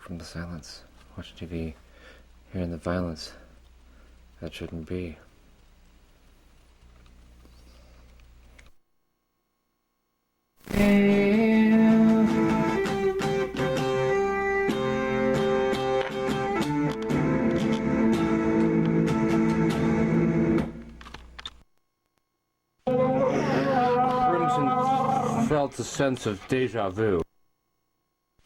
from the silence, watch TV, hearing the violence that shouldn't be. Crimson felt a sense of deja vu.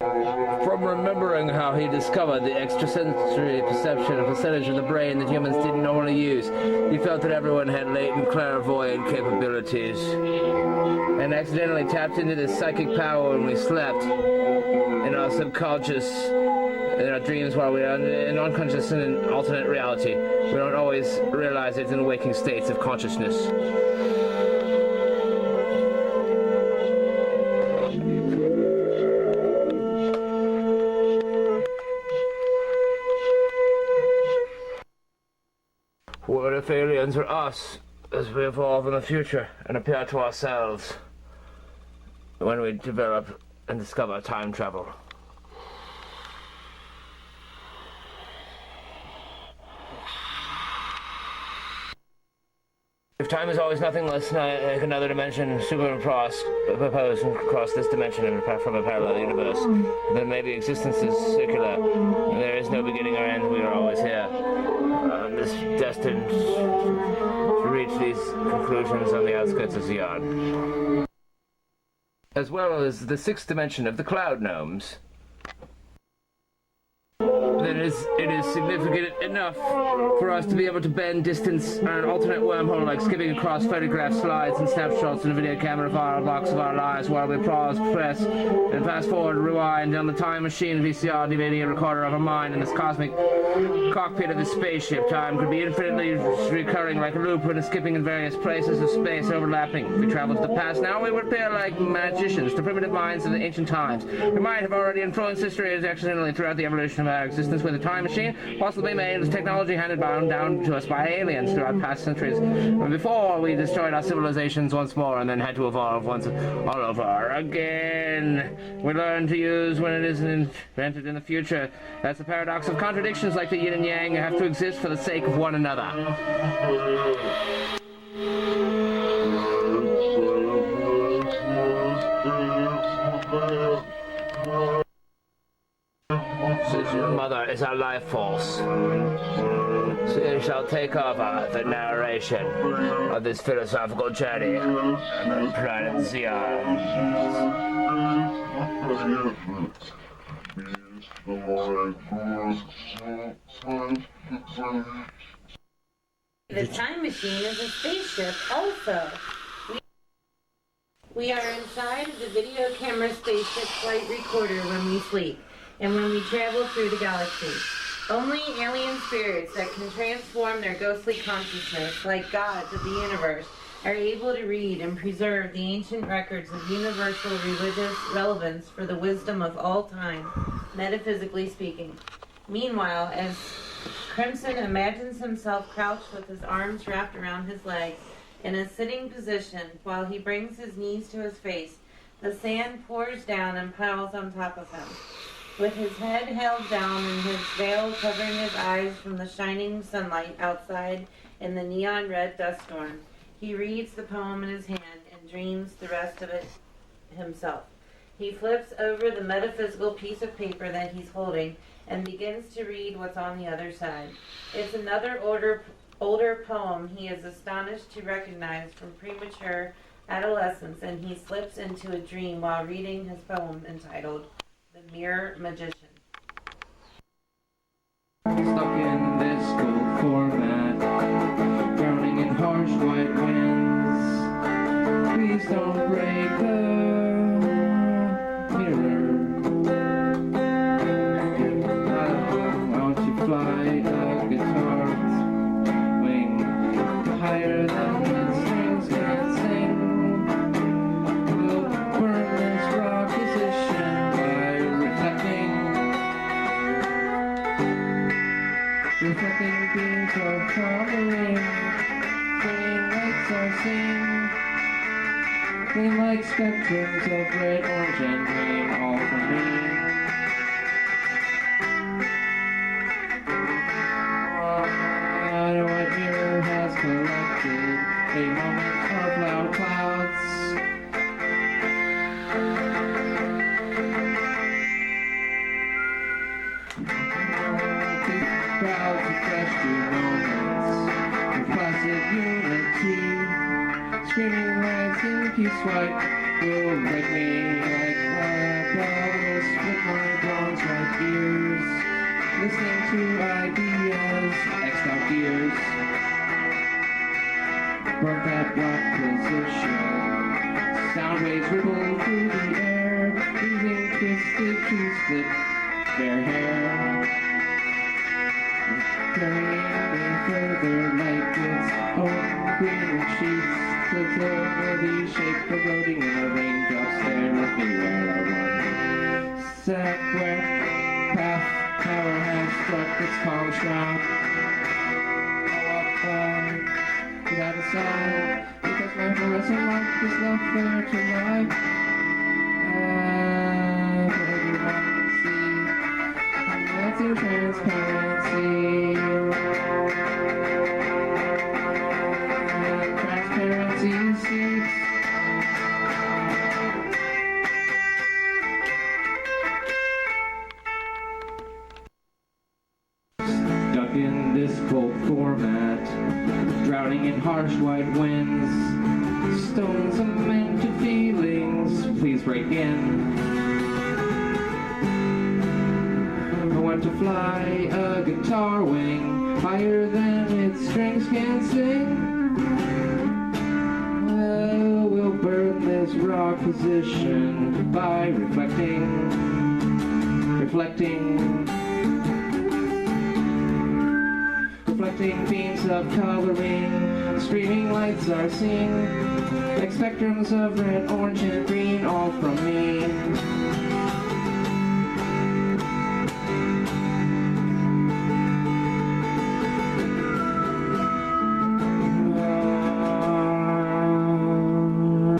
From remembering how he discovered the extrasensory perception, a percentage of the brain that humans didn't normally use, he felt that everyone had latent clairvoyant capabilities, and accidentally tapped into this psychic power when we slept, in our subconscious, in our dreams while we are in unconscious and in alternate reality. We don't always realize it in waking states of consciousness. What if aliens are us, as we evolve in the future and appear to ourselves when we develop and discover time travel? If time is always nothing less like another dimension superimposed across this dimension and from a parallel universe, then maybe existence is circular, and there is no beginning or end. We are always here. This destined to reach these conclusions on the outskirts of Zeon. As well as the sixth dimension of the cloud gnomes. Then it is significant enough for us to be able to bend distance on an alternate wormhole, like skipping across photograph slides and snapshots in a video camera file blocks of our lives while we pause, press, and fast forward, rewind on the time machine, VCR, DVD, recorder of our mind in this cosmic cockpit of this spaceship. Time could be infinitely recurring like a loop and skipping in various places of space overlapping. If we travel to the past now, we would appear like magicians, the primitive minds of the ancient times. We might have already influenced history accidentally throughout the evolution of our existence with a time machine, possibly made as technology handed down to us by aliens throughout past centuries, before we destroyed our civilizations once more and then had to evolve once all over again. We learn to use when it isn't invented in the future. That's the paradox of contradictions, like the yin and yang have to exist for the sake of one another. Mother is our life force. She shall take over the narration of this philosophical journey on planet Zeon. The time machine is a spaceship also. We are inside of the video camera spaceship flight recorder when we sleep and when we travel through the galaxy. Only alien spirits that can transform their ghostly consciousness, like gods of the universe, are able to read and preserve the ancient records of universal religious relevance for the wisdom of all time, metaphysically speaking. Meanwhile, as Crimson imagines himself crouched with his arms wrapped around his legs in a sitting position while he brings his knees to his face, the sand pours down and piles on top of him. With his head held down and his veil covering his eyes from the shining sunlight outside in the neon red dust storm, he reads the poem in his hand and dreams the rest of it himself. He flips over the metaphysical piece of paper that he's holding and begins to read what's on the other side. It's another older poem he is astonished to recognize from premature adolescence, and he slips into a dream while reading his poem entitled The Mere Magician. Stuck in this cold format, drowning in harsh white winds. Please don't break the mirror. Why don't you fly a guitar wing higher than its strings can sing? We'll burn this rock position by reflecting beams of traveling, flame lights are seen, flame like spectrums of red, orange, and green, all for me. unity. Screaming lights in peace white will break me like bubbles with my bronze white ears. Listening to ideas, X'd out gears. Burnt that rock position. Sound waves ripple through the air, using twisted trees split their hair. Carrying me further like its own green sheets. Totality shape corroding in the raindrops there. Left me where I wanted. Set where path power has struck its calm shroud. I walk by without a sound, because my fluorescent light is left there to lie. For everyone to see, I'm melting transparency. Transparency seeps. Stuck in this cold format, drowning in harsh white winds. Stone cemented feelings, please break in. I want to fly a guitar wing higher than its strings can sing. We'll burn this raw position by reflecting. Reflecting beams of coloring, streaming lights are seen, like spectrums of red, orange, and green, all from me.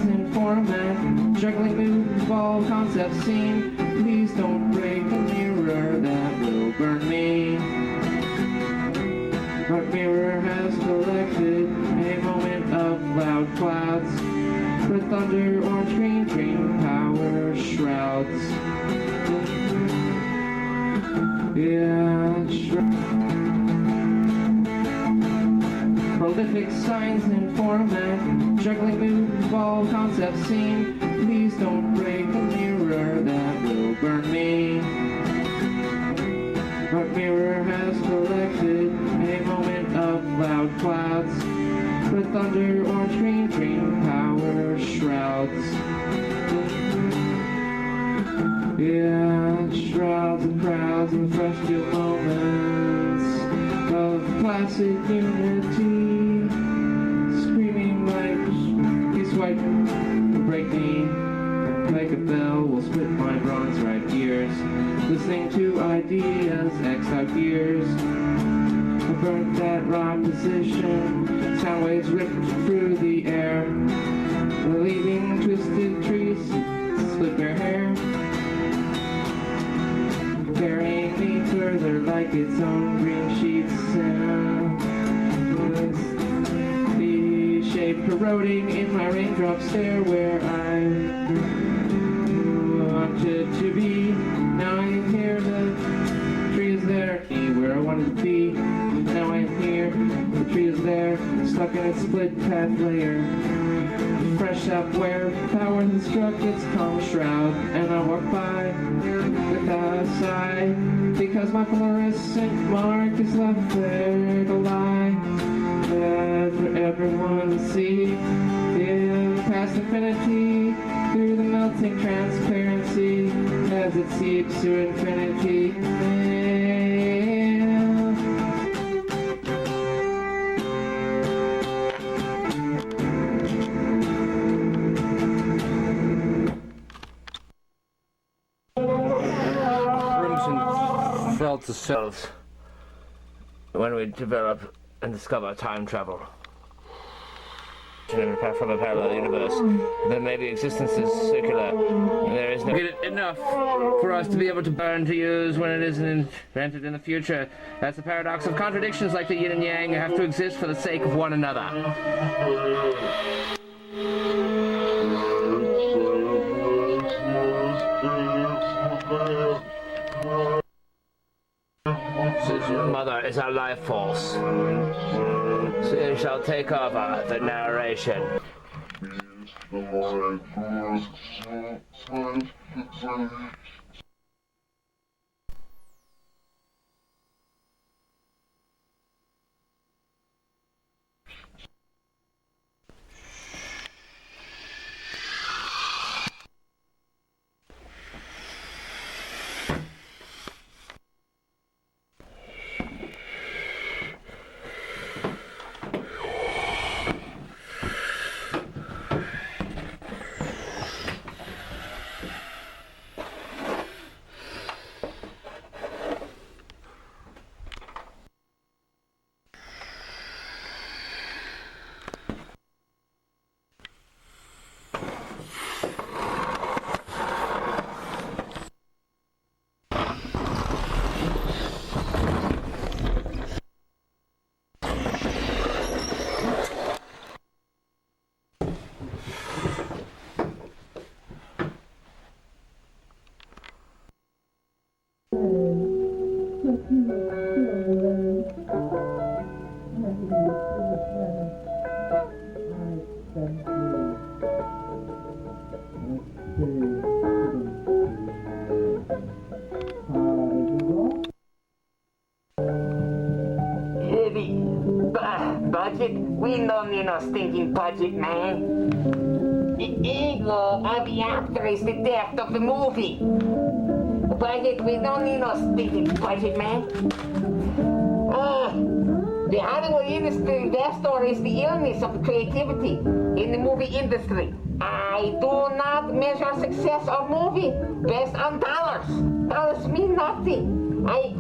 In format, juggling moves, ball concepts seen. Please don't break the mirror that will burn me. Our mirror has collected a moment of loud clouds, for thunder, orange, green power shrouds. Prolific signs in format, juggling moves, ball concepts seen. Please don't break the mirror that will burn me. Our mirror has collected a moment of loud clouds, for thunder, orange, green power shrouds. Shrouds and crowds and fresh steel moments of placid unity. Screaming like peace white will break me. Like a bell will split my bronze right ears. Listening to ideas, X'd out gears. I burnt that raw position. Sound waves ripped through the air, leaving twisted trees split their hair. Carrying me further like its own green sheets. The shape corroding in my raindrop stare where I wanted to be. Now I'm here, the tree is there, where I wanted to be. Now I'm here, the tree is there, stuck in its split path layer. Fresh up where power has struck its calm shroud, and I walk by without a sigh, because my fluorescent mark is left there to lie. For everyone to see, past infinity, through the melting transparency, as it seeps to infinity. Felt the cells when we develop and discover time travel. From a parallel universe, then maybe existence is circular. There is no enough for us to be able to burn to use when it isn't invented in the future. That's the paradox of contradictions, like the yin and yang, have to exist for the sake of one another. Mother is our life force. you shall take over the narration. Budget? We don't need no stinking budget, man. The ego of the actor is the death of the movie. Budget? We don't need no stinking budget, man. The Hollywood industry death story is the illness of creativity in the movie industry. I do not measure success of movie based on dollars. Dollars mean nothing. I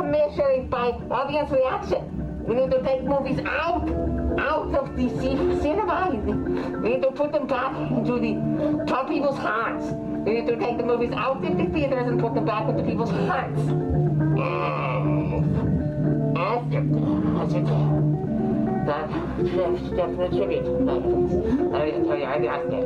measure it by audience reaction. We need to take movies out of the cinema. We need to put them back into some people's hearts. We need to take the movies out of the theaters and put them back into people's hearts. That's definitely tribute. Let me tell you, I understand.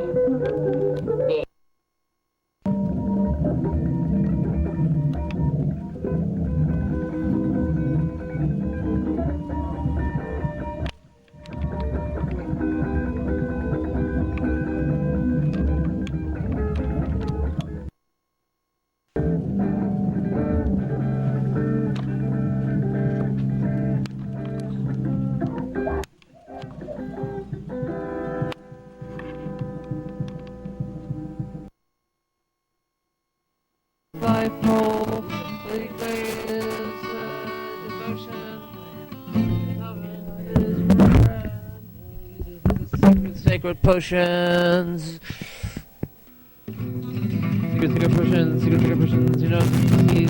Sacred potions. Secret potions, you know, he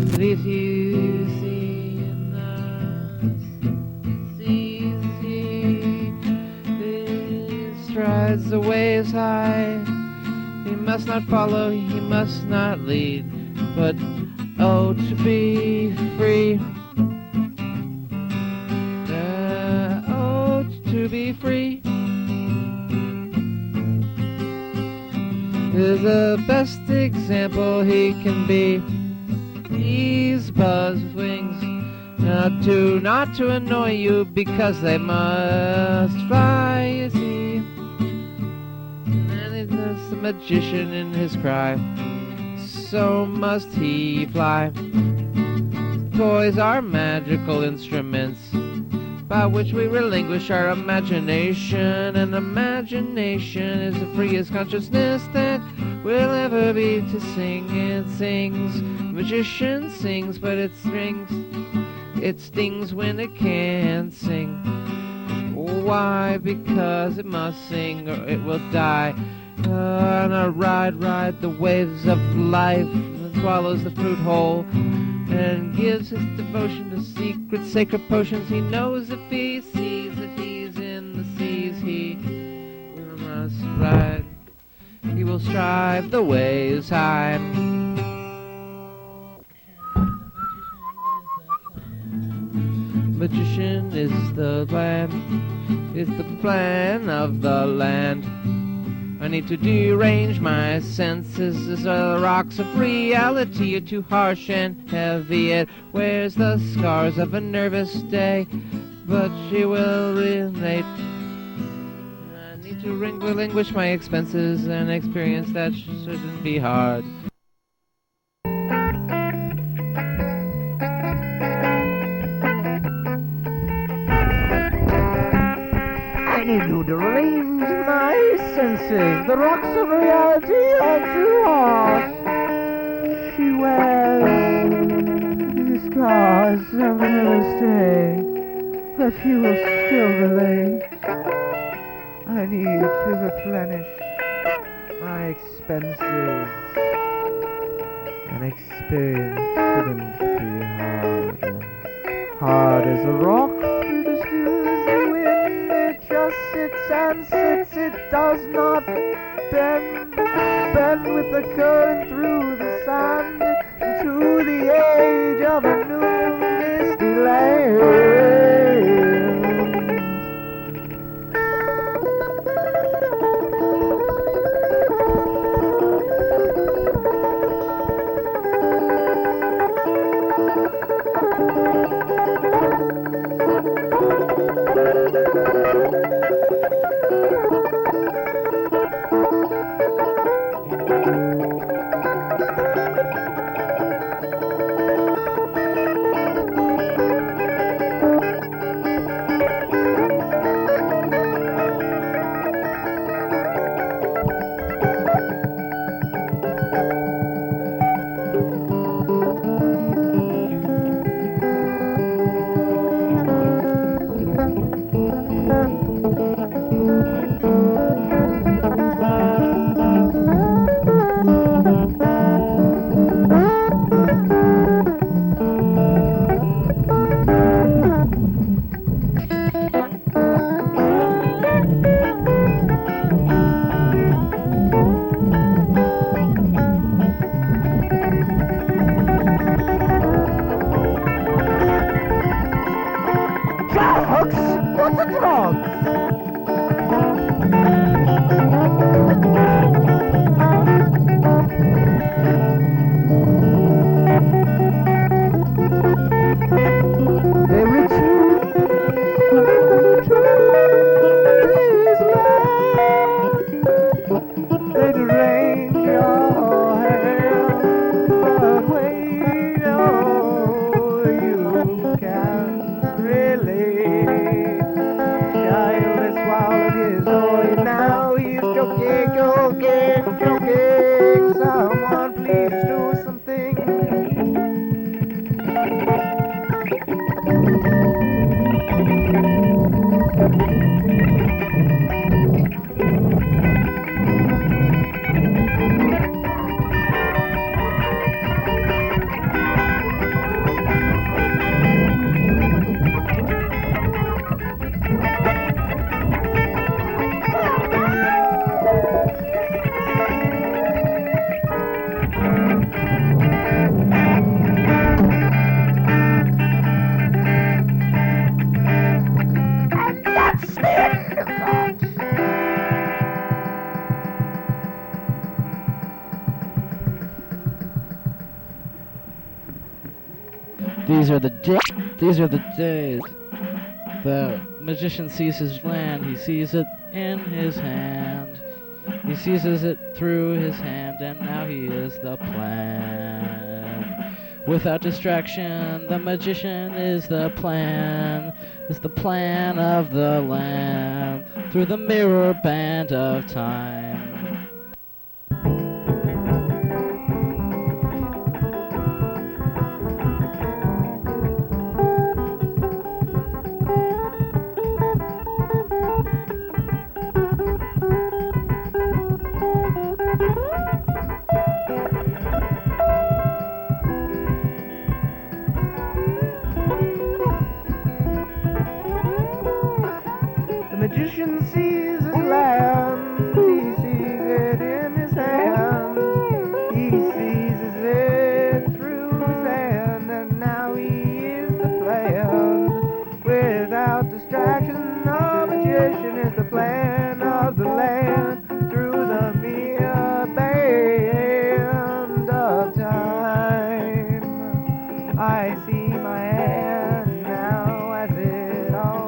strides the waves high. He must not follow, he must not lead, but oh, to be free. Oh, to be free is the best example he can be. These buzz wings, not to annoy you, because they must fly, you see. And there's the magician in his cry, so must he fly. Toys are magical instruments by which we relinquish our imagination, and imagination is the freest consciousness that will ever be to sing. It sings, magician sings, but it stings when it can't sing. Why? Because it must sing or it will die. On a ride the waves of life, and swallows the fruit whole, and gives his devotion to secret sacred potions. He knows if he sees that he's in the seas, he must ride. He will strive the waves high. Magician is the plan of the land. I need to derange my senses, as the rocks of reality are too harsh and heavy. It wears the scars of a nervous day, but she will relate. I need to relinquish my expenses and experience that shouldn't be hard. I need you to rearrange my senses. The rocks of reality are too harsh. She wears the scars of another stay, but she will still relate. I need to replenish my expenses. An experience shouldn't be hard. Hard as a rock through the stews and wind. It just sits and sits. It does not bend. Bend with the current through the sand into the age of a new misty land. Drugs? What's a drug? They return to this land. They derange your hand, but wait, oh, you can't relate. Child has swallowed his oil, now he's joking, joking, joking. Someone please do something. These are the days. The magician sees his land, he sees it in his hand. He seizes it through his hand, and now he is the plan. Without distraction, the magician is the plan of the land, through the mirror band of time. The magician sees his land, he sees it in his hand, he seizes it through his hand, and now he is the plan. Without distraction, the magician is the plan of the land, through the mere band of time. I see my hand now as it all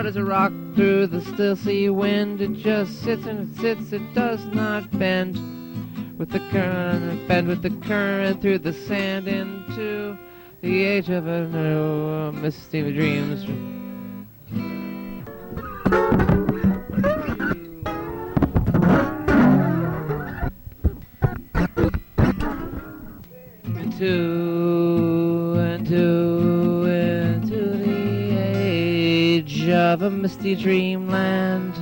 What is a rock through the still sea wind? It just sits and it sits, it does not bend with the current, bend with the current through the sand into the age of a new misty dreams. Into the age of a misty dreamland.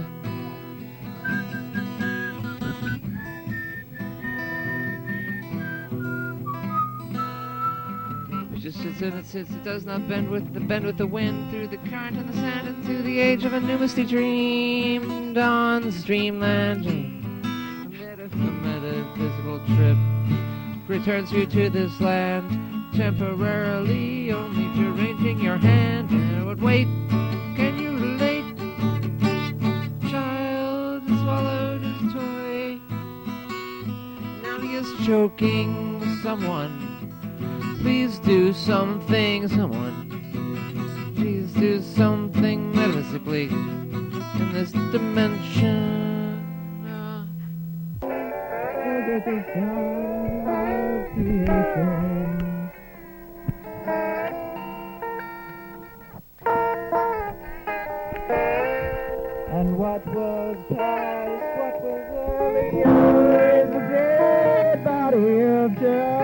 It just sits and it sits, it does not bend with the wind through the current and the sand into the age of a new misty dream. Dawn's dreamland. A metaphysical trip returns you to this land temporarily, only deranging your hand. But wait, can you relate? Child swallowed his toy. Now he is choking someone. Please do something, someone. Please do something metaphysically in this dimension. And what was past, what was over here is the dead body of death.